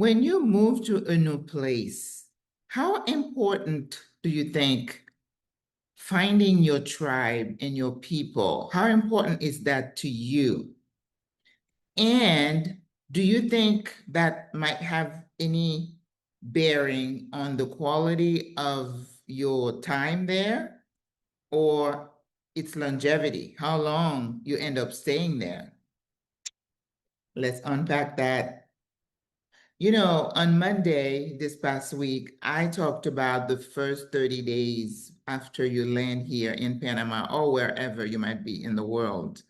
When you move to a new place, how important do you think finding your tribe and your people, how important is that to you? And do you think that might have any bearing on the quality of your time there or its longevity, how long you end up staying there? Let's unpack that. You know, on Monday this past week, I talked about the first 30 days after you land here in Panama or wherever you might be in the world.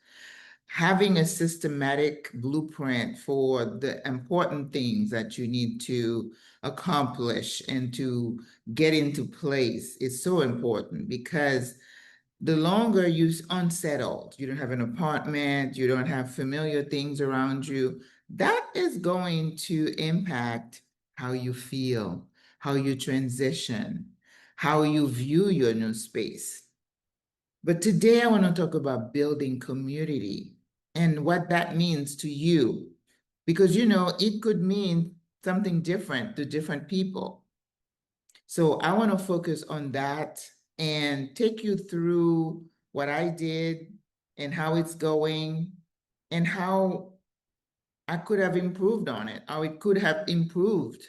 Having a systematic blueprint for the important things that you need to accomplish and to get into place is so important because the longer you're unsettled, you don't have an apartment, you don't have familiar things around you, that is going to impact how you feel, how you transition, how you view your new space. But today I want to talk about building community and what that means to you. Because, you know, it could mean something different to different people. So I want to focus on that and take you through what I did and how it's going and how I could have improved on it, how it could have improved.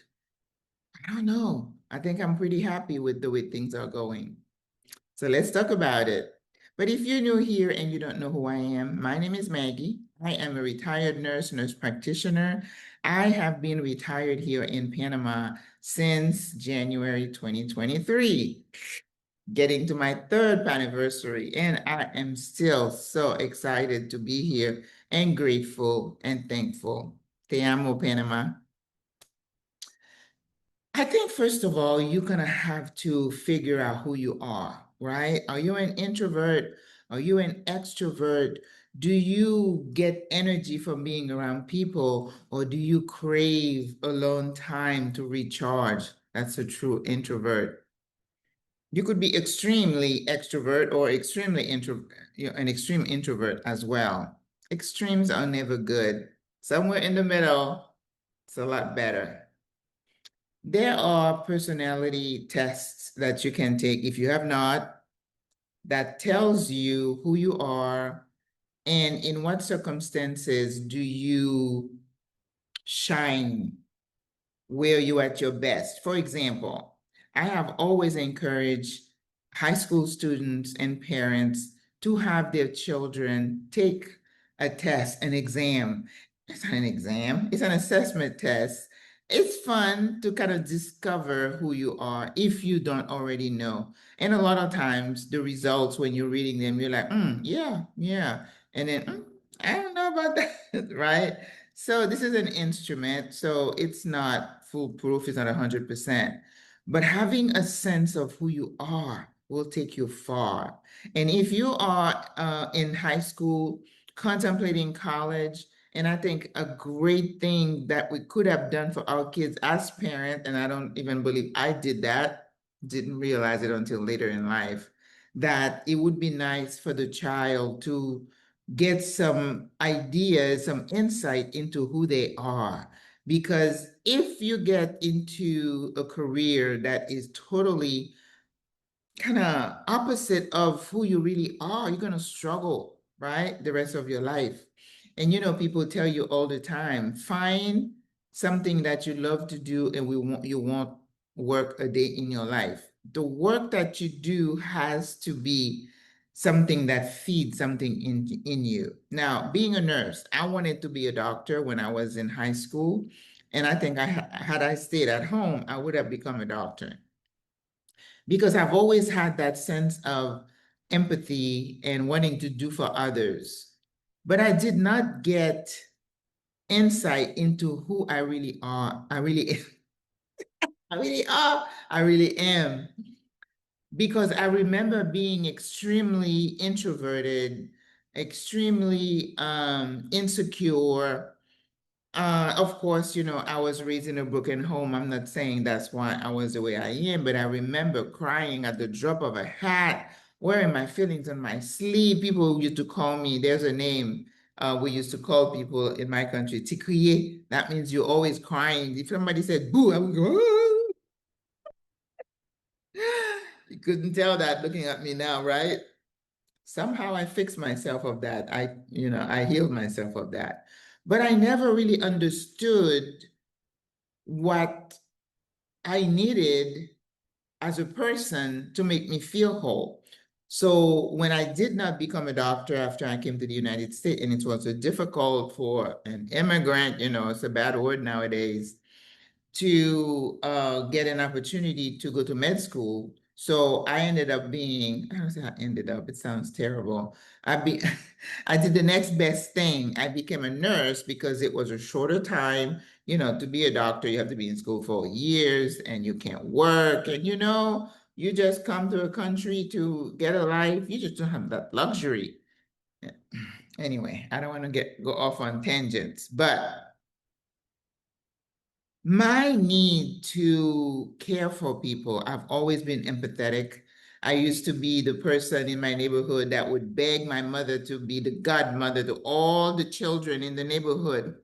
I don't know. I think I'm pretty happy with the way things are going. So let's talk about it. But if you're new here and you don't know who I am, my name is Maggie. I am a retired nurse practitioner. I have been retired here in Panama since January 2023, getting to my third anniversary, and I am still so excited to be here and grateful and thankful. Te amo, Panama. I think, first of all, you're going to have to figure out who you are, right? Are you an introvert? Are you an extrovert? Do you get energy from being around people, or do you crave alone time to recharge? That's a true introvert. You could be extremely extrovert or extremely introvert, an extreme introvert as well. Extremes are never good. Somewhere in the middle, it's a lot better. There are personality tests that you can take if you have not, that tells you who you are and in what circumstances do you shine, where you at your best. For example, I have always encouraged high school students and parents to have their children take a test, an exam. It's not an exam, it's an assessment test. It's fun to kind of discover who you are if you don't already know. And a lot of times the results, when you're reading them, you're like, yeah, yeah. And then, I don't know about that, right? So this is an instrument, so it's not foolproof, it's not 100%. But having a sense of who you are will take you far. And if you are in high school, contemplating college, and I think a great thing that we could have done for our kids as parents, and I don't even believe I did that, didn't realize it until later in life, that it would be nice for the child to get some ideas, some insight into who they are. Because if you get into a career that is totally kind of opposite of who you really are, you're going to struggle, right? The rest of your life. And you know, people tell you all the time, find something that you love to do and you won't work a day in your life. The work that you do has to be something that feeds something in you. Now, being a nurse, I wanted to be a doctor when I was in high school. And I think had I stayed at home, I would have become a doctor because I've always had that sense of empathy and wanting to do for others. But I did not get insight into who I really are. I really, I really are. I really am. Because I remember being extremely introverted, extremely insecure. Of course, you know, I was raised in a broken home. I'm not saying that's why I was the way I am, but I remember crying at the drop of a hat, wearing my feelings on my sleeve. People used to call me, there's a name, We used to call people in my country tikriye. That means you're always crying. If somebody said boo, I would go, "Oh." You couldn't tell that looking at me now, right? Somehow I fixed myself of that. I healed myself of that. But I never really understood what I needed as a person to make me feel whole. So when I did not become a doctor after I came to the United States, and it was so difficult for an immigrant, it's a bad word nowadays, to get an opportunity to go to med school. So I ended up being, I don't say I ended up, it sounds terrible. I did the next best thing. I became a nurse because it was a shorter time. To be a doctor, you have to be in school for years and you can't work. And you just come to a country to get a life. You just don't have that luxury. Anyway, I don't want to go off on tangents, but my need to care for people, I've always been empathetic. I used to be the person in my neighborhood that would beg my mother to be the godmother to all the children in the neighborhood.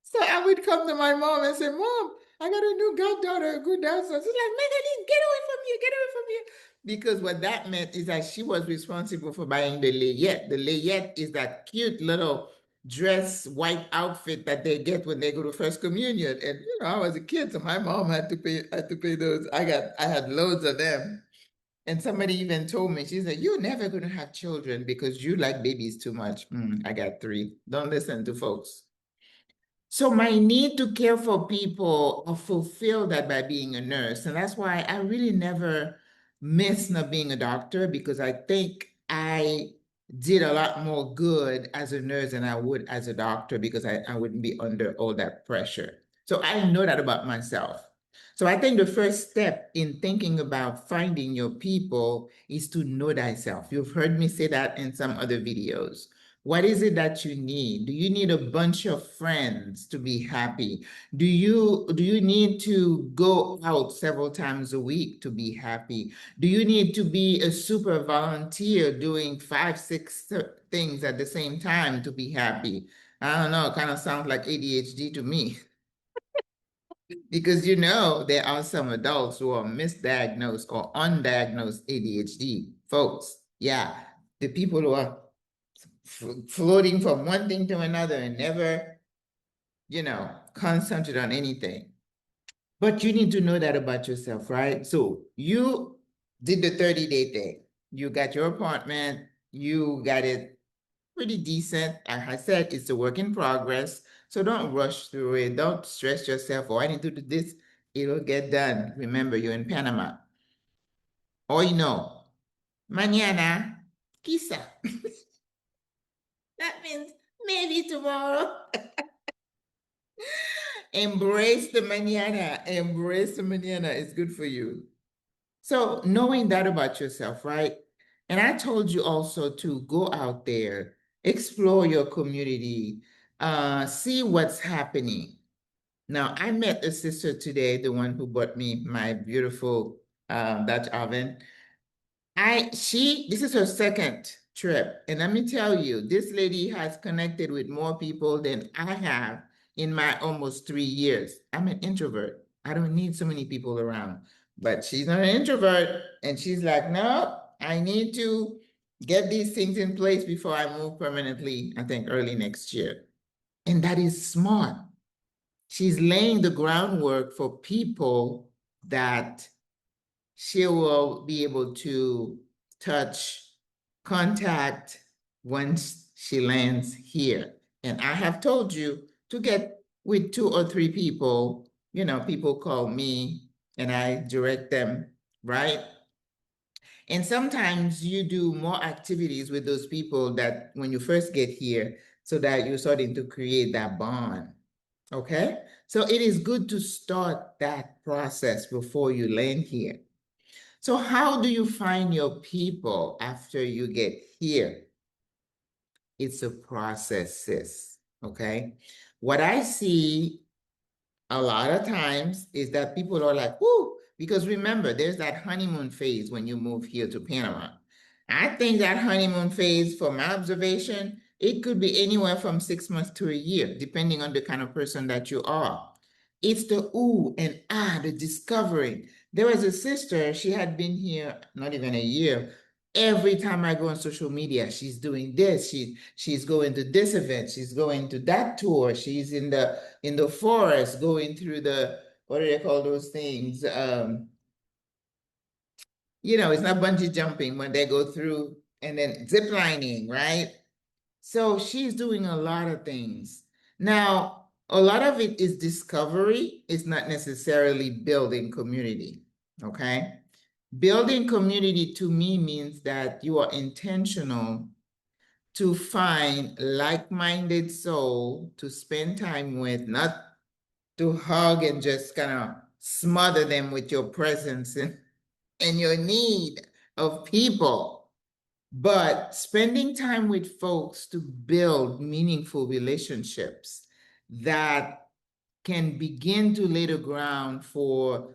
So I would come to my mom and say, Mom, I got a new goddaughter, a good dancer. She's like, Madeline, get away from here, get away from here. Because what that meant is that she was responsible for buying the layette. The layette is that cute little dress, white outfit that they get when they go to First Communion. And I was a kid, so my mom had to pay those. I had loads of them. And somebody even told me, she said, "You're never gonna have children because you like babies too much." I got three. Don't listen to folks. So my need to care for people, I fulfill that by being a nurse. And that's why I really never miss not being a doctor, because I think I did a lot more good as a nurse than I would as a doctor, because I wouldn't be under all that pressure. So I know that about myself. So I think the first step in thinking about finding your people is to know thyself. You've heard me say that in some other videos. What is it that you need? Do you need a bunch of friends to be happy? Do you need to go out several times a week to be happy? Do you need to be a super volunteer doing 5, 6 things at the same time to be happy? I don't know, it kind of sounds like ADHD to me. Because there are some adults who are misdiagnosed or undiagnosed ADHD folks. Yeah, the people who are floating from one thing to another and never, concentrate on anything. But you need to know that about yourself, right? So you did the 30-day thing. You got your apartment, you got it pretty decent. Like I said, it's a work in progress. So don't rush through it. Don't stress yourself. Oh, I need to do this. It'll get done. Remember, you're in Panama. Hoy no. Mañana, quizá. That means maybe tomorrow. Embrace the mañana. Embrace the mañana. It's good for you. So knowing that about yourself, right? And I told you also to go out there, explore your community, see what's happening. Now, I met a sister today, the one who bought me my beautiful Dutch oven. This is her second trip. And let me tell you, this lady has connected with more people than I have in my almost 3 years. I'm an introvert. I don't need so many people around. But she's not an introvert. And she's like, no, I need to get these things in place before I move permanently, I think early next year. And that is smart. She's laying the groundwork for people that she will be able to touch, contact once she lands here. And I have told you to get with 2 or 3 people. People call me and I direct them, right? And sometimes you do more activities with those people that when you first get here, so that you're starting to create that bond. Okay? So it is good to start that process before you land here. So how do you find your people after you get here? It's a process, sis, okay? What I see a lot of times is that people are like, whoo, because remember, there's that honeymoon phase when you move here to Panama. I think that honeymoon phase, from my observation, it could be anywhere from 6 months to a year, depending on the kind of person that you are. It's the ooh and ah, the discovering. There was a sister, she had been here not even a year. Every time I go on social media, she's doing this. She's going to this event. She's going to that tour. She's in the forest, going through the, what do they call those things? It's not bungee jumping when they go through, and then zip lining, right? So she's doing a lot of things. Now, a lot of it is discovery. It's not necessarily building community, okay? Building community to me means that you are intentional to find like-minded soul to spend time with, not to hug and just kind of smother them with your presence and your need of people, but spending time with folks to build meaningful relationships that can begin to lay the ground for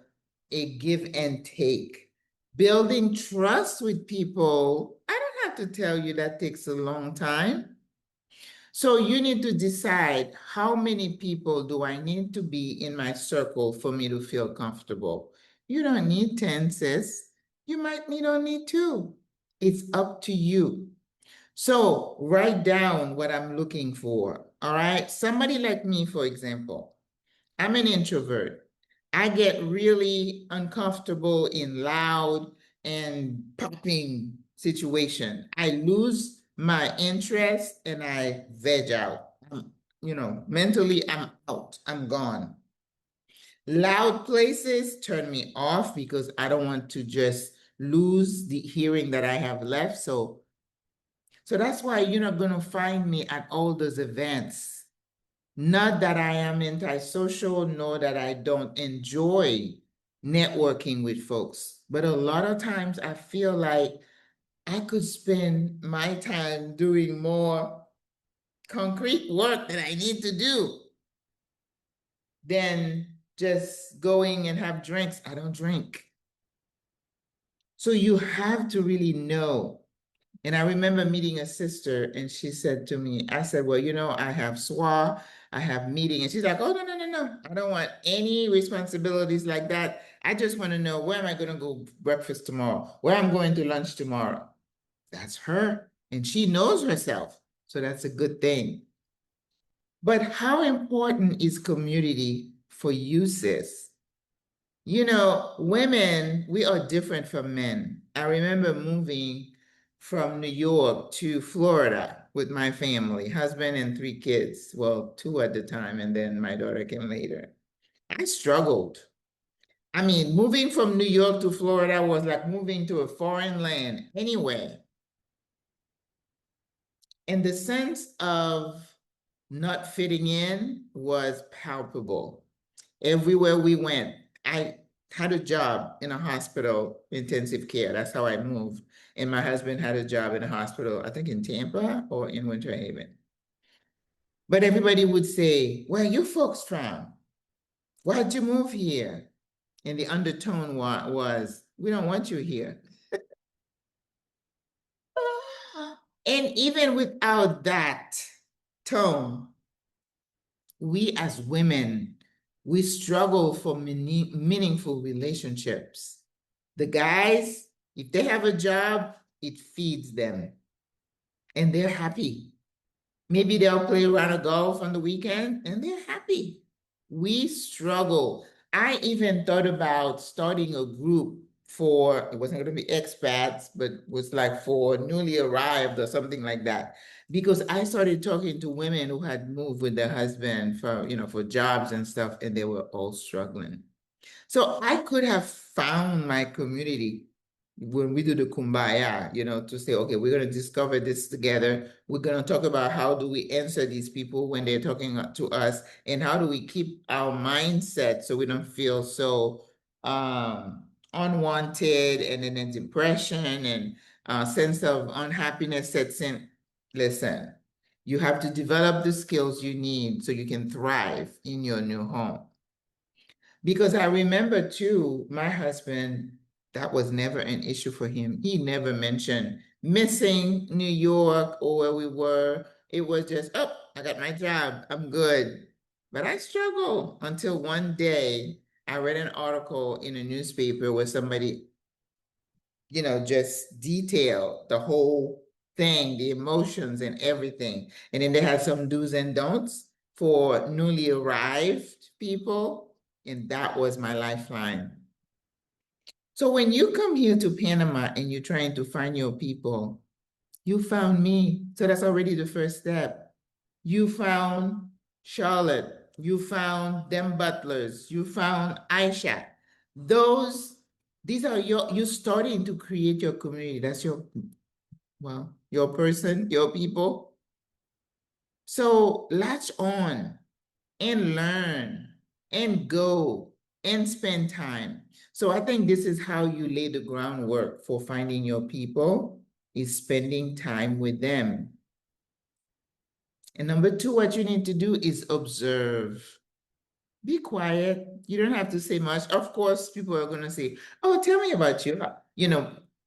a give and take. Building trust with people, I don't have to tell you that takes a long time. So you need to decide, how many people do I need to be in my circle for me to feel comfortable? You don't need 10, sis. You might need only 2. It's up to you. So write down what I'm looking for. All right. Somebody like me, for example, I'm an introvert. I get really uncomfortable in loud and popping situation. I lose my interest and I veg out. Mentally, I'm out. I'm gone. Loud places turn me off because I don't want to just lose the hearing that I have left. So that's why you're not going to find me at all those events. Not that I am antisocial, nor that I don't enjoy networking with folks. But a lot of times I feel like I could spend my time doing more concrete work that I need to do than just going and have drinks. I don't drink. So you have to really know. And I remember meeting a sister and she said to me, I said, well, I have SWRA, I have meeting. And she's like, oh, no, no, no, no. I don't want any responsibilities like that. I just want to know, where am I going to go breakfast tomorrow? Where I'm going to lunch tomorrow? That's her. And she knows herself. So that's a good thing. But how important is community for you, sis? Women, we are different from men. I remember moving from New York to Florida with my family, husband and 3 kids. Well, 2 at the time, and then my daughter came later. I struggled. I mean, moving from New York to Florida was like moving to a foreign land anyway. And the sense of not fitting in was palpable. Everywhere we went, I had a job in a hospital, intensive care. That's how I moved. And my husband had a job in a hospital, I think in Tampa or in Winter Haven. But everybody would say, where are you folks from? Why'd you move here? And the undertone was, we don't want you here. And even without that tone, we as women, we struggle for meaningful relationships. The guys, if they have a job, it feeds them and they're happy. Maybe they'll play a round of golf on the weekend and they're happy. We struggle. I even thought about starting a group for, it wasn't going to be expats, but was like for newly arrived or something like that. Because I started talking to women who had moved with their husband for jobs and stuff, and they were all struggling. So I could have found my community when we do the kumbaya, to say, okay, we're going to discover this together. We're going to talk about how do we answer these people when they're talking to us, and how do we keep our mindset so we don't feel so unwanted, and then depression and sense of unhappiness sets in. Listen, you have to develop the skills you need so you can thrive in your new home. Because I remember too, my husband, That was never an issue for him. He never mentioned missing New York or where we were. It was just, oh, I got my job. I'm good. But I struggled until one day I read an article in a newspaper where somebody, just detailed the whole thing, the emotions and everything. And then they had some do's and don'ts for newly arrived people. And that was my lifeline. So when you come here to Panama and you're trying to find your people, you found me. So that's already the first step. You found Charlotte. You found them butlers. You found Aisha. These are you starting to create your community. That's your person, your people. So latch on and learn and go and spend time. So I think this is how you lay the groundwork for finding your people, is spending time with them. And number two, what you need to do is observe. Be quiet. You don't have to say much. Of course, people are going to say, oh, tell me about you.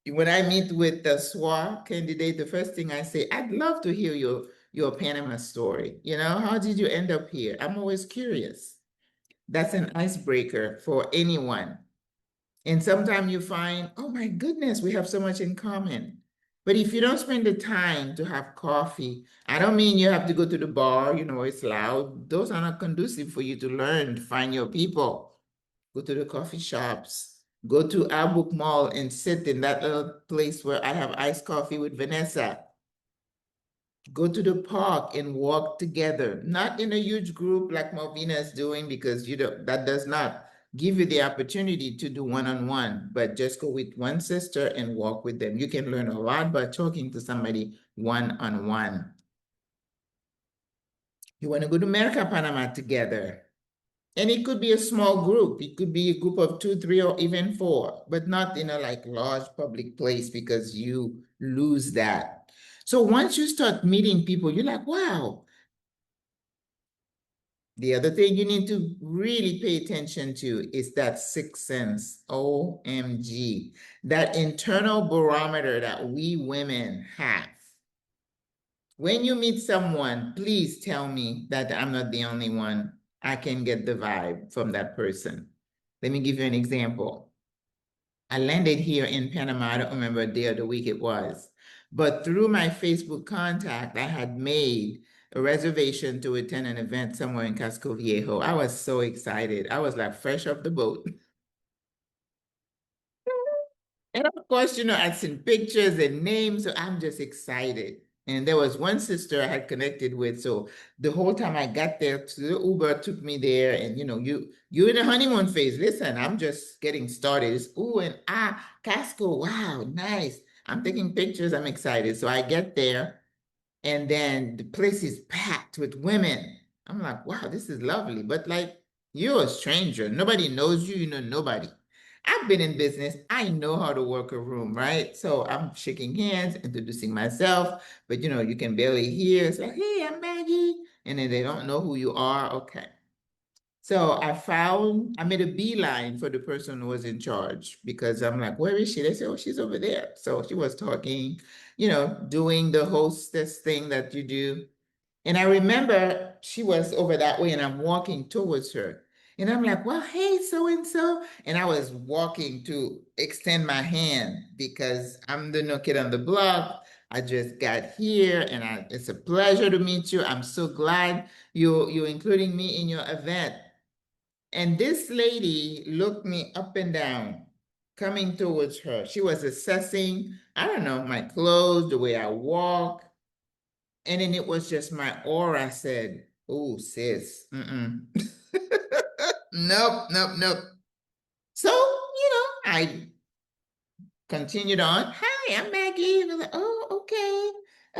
When I meet with the SWRA candidate, the first thing I say, I'd love to hear your Panama story. How did you end up here? I'm always curious. That's an icebreaker for anyone. And sometimes you find, oh my goodness, we have so much in common. But if you don't spend the time to have coffee, I don't mean you have to go to the bar, it's loud. Those are not conducive for you to learn, to find your people. Go to the coffee shops. Go to Albrook Mall and sit in that little place where I have iced coffee with Vanessa. Go to the park and walk together, not in a huge group like Malvina is doing, because that does not give you the opportunity to do one-on-one, but just go with one sister and walk with them. You can learn a lot by talking to somebody one-on-one. You want to go to Merca Panama together. And it could be a small group. It could be a group of 2, 3, or even 4, but not in a large public place, because you lose that. So once you start meeting people, you're like, wow. The other thing you need to really pay attention to is that sixth sense, OMG, that internal barometer that we women have. When you meet someone, please tell me that I'm not the only one. I can get the vibe from that person. Let me give you an example. I landed here in Panama. I don't remember a day of the week it was. But through my Facebook contact, I had made a reservation to attend an event somewhere in Casco Viejo. I was so excited. I was like fresh off the boat. And of course, I'd seen pictures and names, so I'm just excited. And there was one sister I had connected with. So the whole time I got there, the Uber took me there. And you in the honeymoon phase. Listen, I'm just getting started. It's ooh and Casco. Wow, nice. I'm taking pictures. I'm excited. So I get there, and then the place is packed with women. I'm like, wow, this is lovely. But like, you're a stranger. Nobody knows you. You know nobody. I've been in business. I know how to work a room, right? So I'm shaking hands, introducing myself, but you can barely hear. It's like, hey, I'm Maggie. And then they don't know who you are. Okay. So I made a beeline for the person who was in charge, because I'm like, where is she? They said, oh, she's over there. So she was talking, doing the hostess thing that you do. And I remember she was over that way and I'm walking towards her. And I'm like, well, hey, so-and-so. And I was walking to extend my hand because I'm the new kid on the block. I just got here and it's a pleasure to meet you. I'm so glad you're including me in your event. And this lady looked me up and down, coming towards her. She was assessing, I don't know, my clothes, the way I walk. And then it was just my aura said, oh, sis, nope, nope, nope. So, I continued on. Hi, I'm Maggie. And I'm like, oh, okay,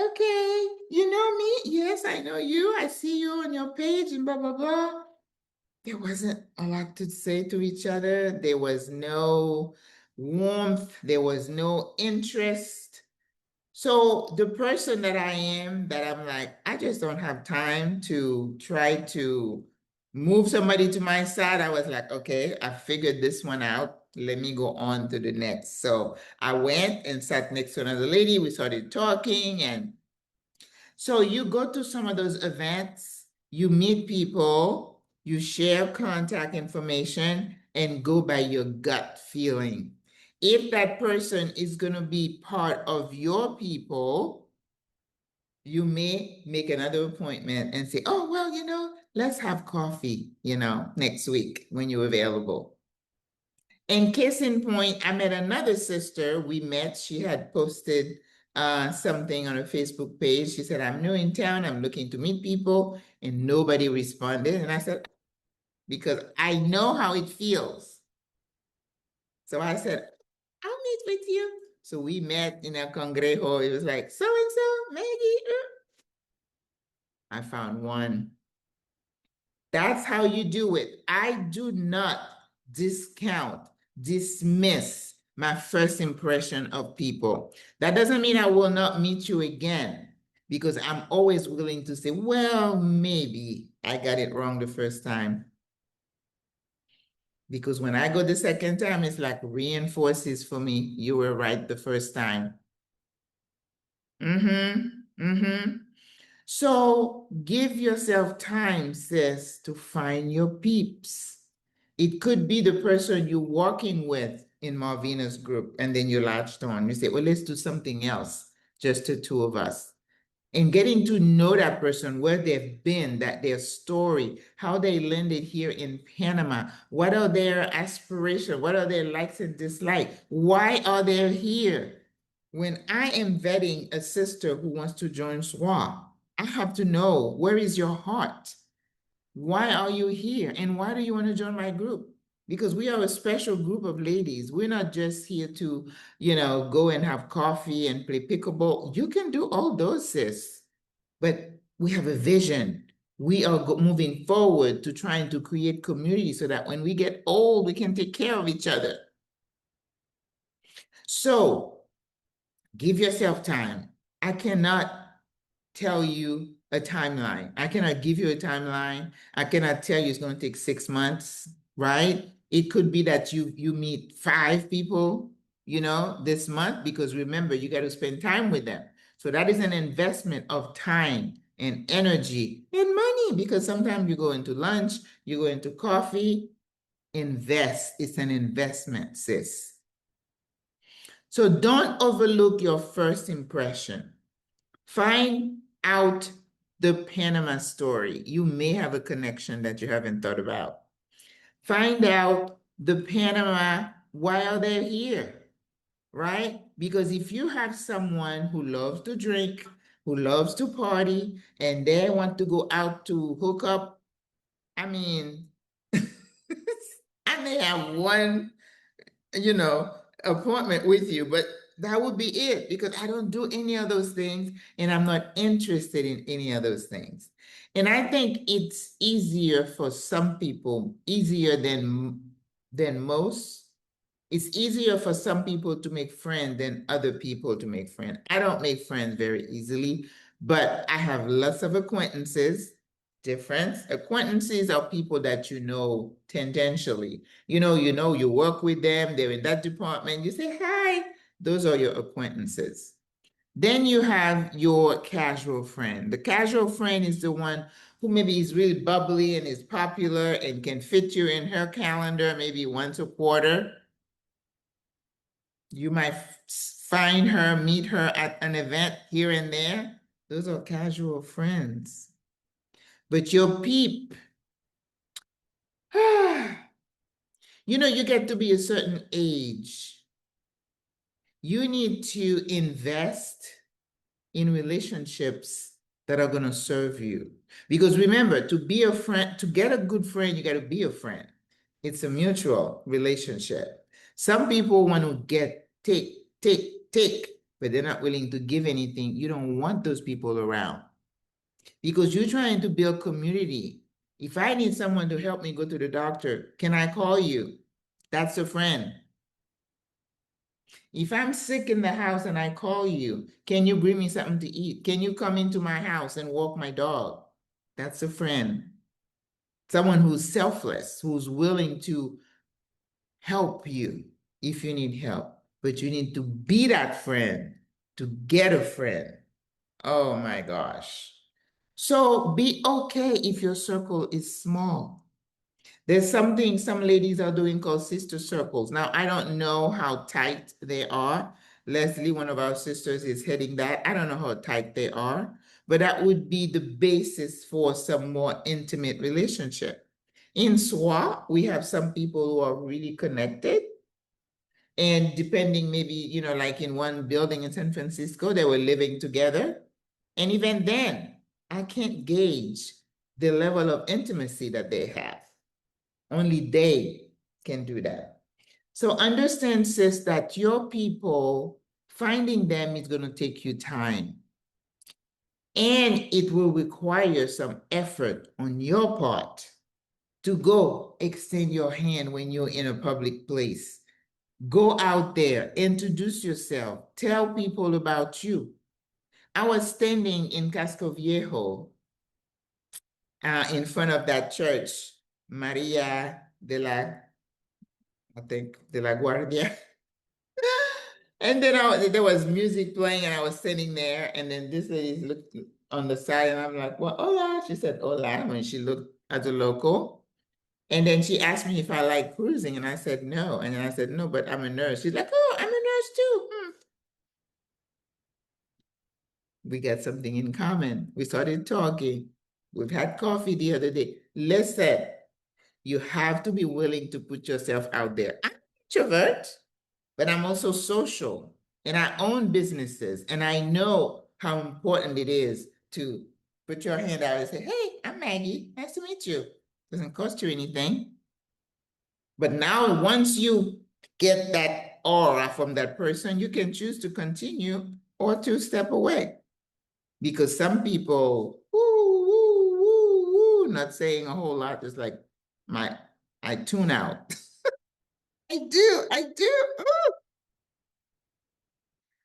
okay. You know me? Yes, I know you. I see you on your page and blah, blah, blah. There wasn't a lot to say to each other. There was no warmth. There was no interest. So the person that I am, that I'm like, I just don't have time to try to move somebody to my side. I was like, okay, I figured this one out. let me go on to the next. So I went and sat next to another lady. We started talking. And so you go to some of those events, you meet people, you share contact information, and go by your gut feeling. If that person is going to be part of your people, you may make another appointment and say, oh, well, let's have coffee, next week when you're available. And case in point, I met another sister. We met. She had posted something on her Facebook page. She said, I'm new in town. I'm looking to meet people. And nobody responded. And I said, because I know how it feels. So I said, I'll meet with you. So we met in a congrejo. It was like, so and so, Maggie. I found one. That's how you do it. I do not discount, dismiss my first impression of people. That doesn't mean I will not meet you again, because I'm always willing to say, well, maybe I got it wrong the first time. Because when I go the second time, it's like reinforces for me, you were right the first time. So give yourself time, sis, to find your peeps. It could be the person you're working with in Marvina's group, and then you latched on. You say, well, let's do something else, just the two of us. And getting to know that person, where they've been, that their story, how they landed here in Panama, what are their aspirations, what are their likes and dislikes, why are they here? When I am vetting a sister who wants to join SWRA, I have to know, where is your heart? Why are you here? And why do you want to join my group? Because we are a special group of ladies. We're not just here to, go and have coffee and play pickleball. You can do all those, sis. But we have a vision. We are moving forward to trying to create community so that when we get old, we can take care of each other. So give yourself time. I cannot tell you a timeline. I cannot give you a timeline. I cannot tell you it's going to take 6 months, right? It could be that you meet 5 people, this month, because remember, you got to spend time with them. So that is an investment of time and energy and money, because sometimes you go into lunch, you go into coffee. Invest. It's an investment, sis. So don't overlook your first impression. Find out the Panama story. You may have a connection that you haven't thought about. Find out the Panama, why are they here, right? Because if you have someone who loves to drink, who loves to party, and they want to go out to hook up, I mean, I may have one, appointment with you, but that would be it, because I don't do any of those things and I'm not interested in any of those things. And I think it's easier for some people, easier than most. It's easier for some people to make friends than other people to make friends. I don't make friends very easily, but I have lots of acquaintances. Difference. Acquaintances are people that you know tangentially. You work with them, they're in that department, you say hi. Those are your acquaintances. Then you have your casual friend. The casual friend is the one who maybe is really bubbly and is popular and can fit you in her calendar maybe once a quarter. You might find her, meet her at an event here and there. Those are casual friends. But your peep, you get to be a certain age. You need to invest in relationships that are going to serve you. Because remember, to be a friend, to get a good friend, you got to be a friend. It's a mutual relationship. Some people want to take, but they're not willing to give anything. You don't want those people around, because you're trying to build community. If I need someone to help me go to the doctor, can I call you? That's a friend. If I'm sick in the house and I call you, can you bring me something to eat? Can you come into my house and walk my dog? That's a friend. Someone who's selfless, who's willing to help you if you need help, but you need to be that friend to get a friend. Oh my gosh. So be okay if your circle is small. There's something some ladies are doing called sister circles. Now, I don't know how tight they are. Leslie, one of our sisters, is heading that. I don't know how tight they are, but that would be the basis for some more intimate relationship. In SWRA, we have some people who are really connected. And depending, maybe, like in one building in San Francisco, they were living together. And even then, I can't gauge the level of intimacy that they have. Only they can do that. So understand, sis, that your people, finding them is going to take you time. And it will require some effort on your part to go extend your hand when you're in a public place. Go out there, introduce yourself, tell people about you. I was standing in Casco Viejo in front of that church, Maria de la, I think, de la Guardia. And then there was music playing, and I was sitting there, and then this lady looked on the side, and I'm like, well, hola. She said, hola, when she looked at the local. And then she asked me if I like cruising, and I said, no. And then I said, no, but I'm a nurse. She's like, oh, I'm a nurse too. We got something in common. We started talking. We've had coffee the other day. Listen, you have to be willing to put yourself out there. I'm an introvert, but I'm also social, and I own businesses, and I know how important it is to put your hand out and say, hey, I'm Maggie. Nice to meet you. Doesn't cost you anything. But now, once you get that aura from that person, you can choose to continue or to step away. Because some people, woo, woo, woo, woo, not saying a whole lot, just like I tune out. I do.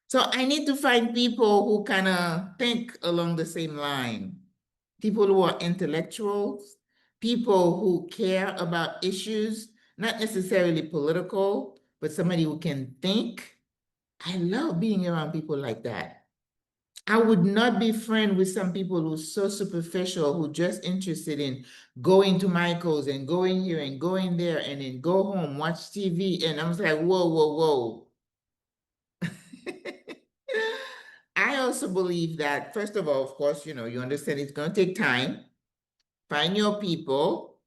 So I need to find people who kind of think along the same line. People who are intellectuals, people who care about issues, not necessarily political, but somebody who can think. I love being around people like that. I would not be friends with some people who are so superficial, who just interested in going to Michael's and going here and going there and then go home, watch TV. And I was like, whoa, whoa, whoa. I also believe that, first of all, of course, you understand it's going to take time. Find your people,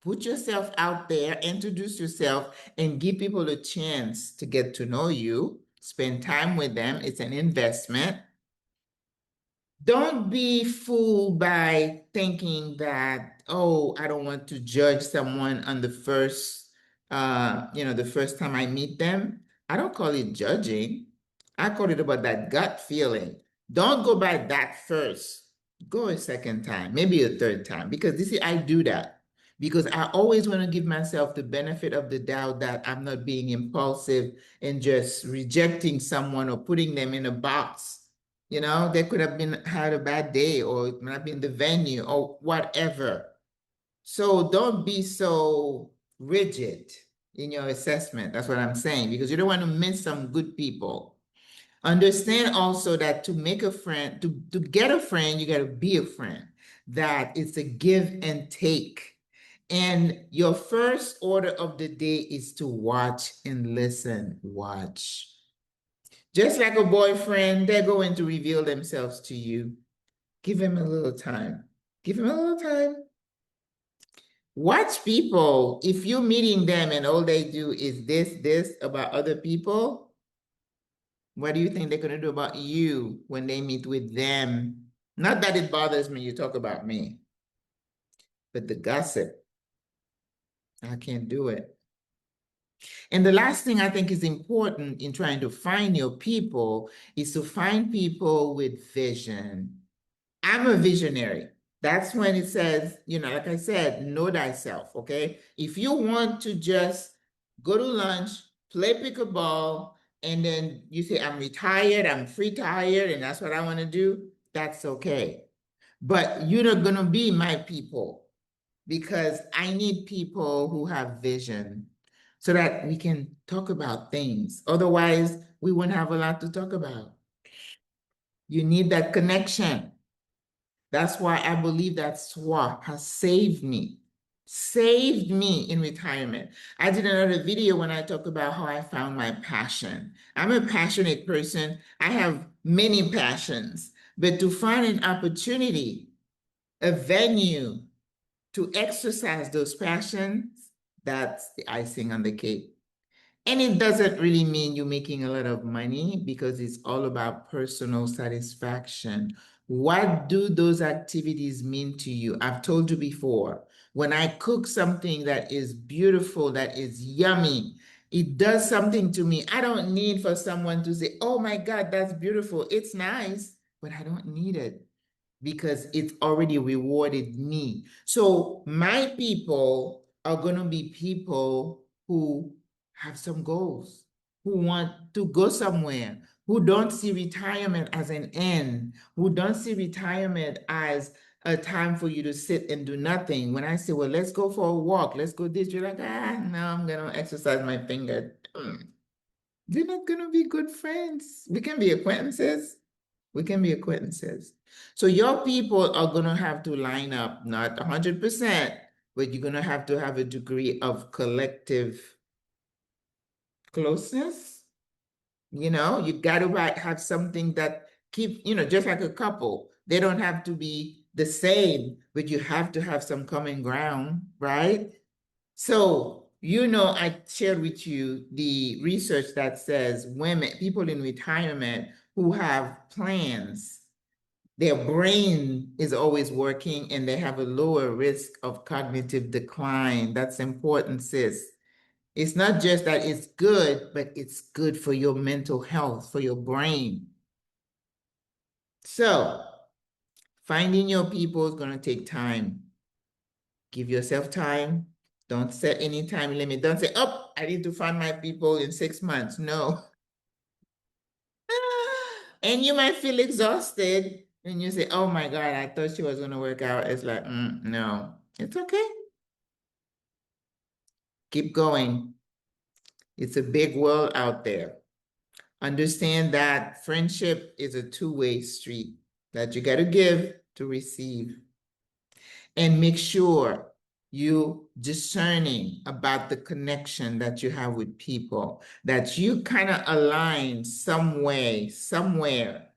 put yourself out there, introduce yourself, and give people a chance to get to know you. Spend time with them. It's an investment. Don't be fooled by thinking that, oh, I don't want to judge someone on the first time I meet them. I don't call it judging. I call it about that gut feeling. Don't go by that first. Go a second time, maybe a third time, because you see, I do that because I always want to give myself the benefit of the doubt that I'm not being impulsive and just rejecting someone or putting them in a box. They could have had a bad day, or it might have been the venue or whatever. So don't be so rigid in your assessment. That's what I'm saying, because you don't want to miss some good people. Understand also that to make a friend, to get a friend, you got to be a friend. That it's a give and take. And your first order of the day is to watch and listen. Watch. Just like a boyfriend, they're going to reveal themselves to you. Give him a little time. Give him a little time. Watch people. If you're meeting them and all they do is this about other people, what do you think they're going to do about you when they meet with them? Not that it bothers me, you talk about me, but the gossip, I can't do it. And the last thing I think is important in trying to find your people is to find people with vision. I'm a visionary. That's when it says, like I said, know thyself, okay? If you want to just go to lunch, play pickleball, and then you say, I'm retired, I'm free tired, and that's what I want to do, that's okay. But you're not going to be my people, because I need people who have vision. so that we can talk about things. Otherwise, we won't have a lot to talk about. You need that connection. That's why I believe that SWRA has saved me in retirement. I did another video when I talk about how I found my passion. I'm a passionate person. I have many passions, but to find an opportunity, a venue to exercise those passions, that's the icing on the cake. And it doesn't really mean you're making a lot of money because it's all about personal satisfaction. What do those activities mean to you? I've told you before, when I cook something that is beautiful, that is yummy, it does something to me. I don't need for someone to say, oh my God, that's beautiful. It's nice, but I don't need it because it's already rewarded me. So my people are going to be people who have some goals, who want to go somewhere, who don't see retirement as an end, who don't see retirement as a time for you to sit and do nothing. When I say, well, let's go for a walk, let's go this, you're like, no, I'm going to exercise my finger. We're not going to be good friends. We can be acquaintances. We can be acquaintances. So your people are going to have to line up, not 100%, but you're going to have a degree of collective closeness. You know, you got to have something that keep, just like a couple, they don't have to be the same, but you have to have some common ground, right? So, I shared with you the research that says women, people in retirement who have plans, their brain is always working and they have a lower risk of cognitive decline. That's important, sis. It's not just that it's good, but it's good for your mental health, for your brain. So, finding your people is going to take time. Give yourself time. Don't set any time limit. Don't say, oh, I need to find my people in 6 months. No. And you might feel exhausted and you say, oh my God, I thought she was going to work out. It's like, no, it's okay. Keep going. It's a big world out there. Understand that friendship is a two-way street, that you got to give to receive. And make sure you discerning about the connection that you have with people, that you kind of align some way, somewhere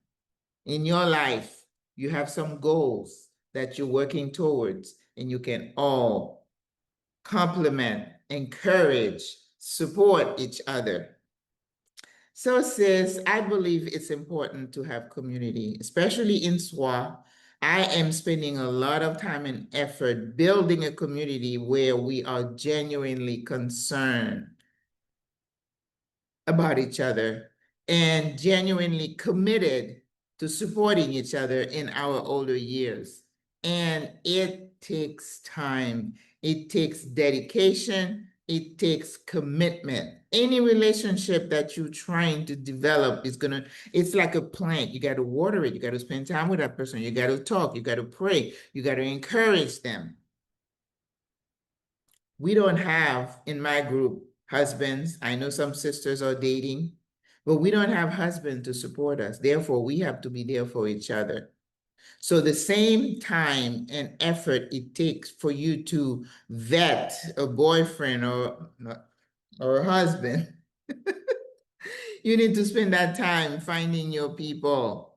in your life. You have some goals that you're working towards, and you can all complement, encourage, support each other. So, sis, I believe it's important to have community, especially in SWRA. I am spending a lot of time and effort building a community where we are genuinely concerned about each other and genuinely committed to supporting each other in our older years. And it takes time, it takes dedication, it takes commitment. Any relationship that you're trying to develop is it's like a plant. You got to water it, you got to spend time with that person, you got to talk, you got to pray, you got to encourage them. We don't have in my group husbands. I know some sisters are dating, but we don't have husbands to support us. Therefore, we have to be there for each other. So the same time and effort it takes for you to vet a boyfriend or a husband, you need to spend that time finding your people.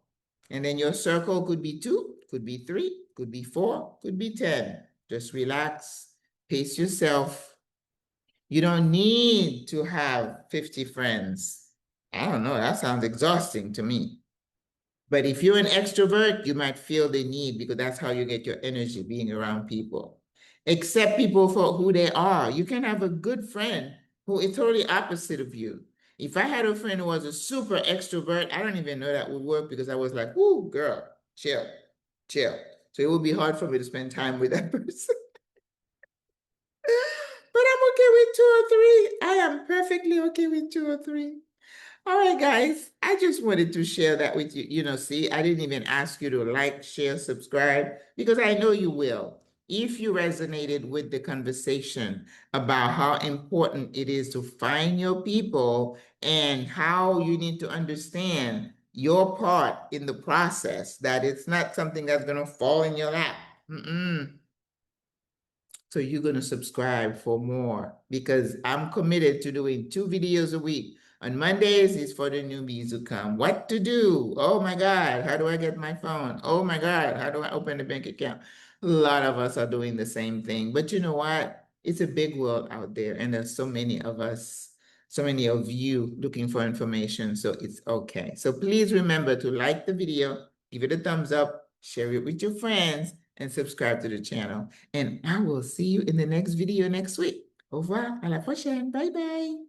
And then your circle could be 2, could be 3, could be 4, could be 10. Just relax, pace yourself. You don't need to have 50 friends. I don't know, that sounds exhausting to me. But if you're an extrovert, you might feel the need because that's how you get your energy, being around people. Accept people for who they are. You can have a good friend who is totally opposite of you. If I had a friend who was a super extrovert, I don't even know that would work because I was like, "Ooh, girl, chill, chill." So it would be hard for me to spend time with that person. But I'm okay with 2 or 3. I am perfectly okay with 2 or 3. All right, guys, I just wanted to share that with you. See, I didn't even ask you to like, share, subscribe, because I know you will. if you resonated with the conversation about how important it is to find your people and how you need to understand your part in the process, that it's not something that's going to fall in your lap. So you're going to subscribe for more, because I'm committed to doing 2 videos a week. On Mondays is for the newbies who come. What to do? Oh my God, how do I get my phone? Oh my God, how do I open the bank account? A lot of us are doing the same thing. But you know what? It's a big world out there, and there's so many of us, so many of you looking for information. So it's okay. So please remember to like the video, give it a thumbs up, share it with your friends, and subscribe to the channel. And I will see you in the next video next week. Au revoir, à la prochaine. Bye bye.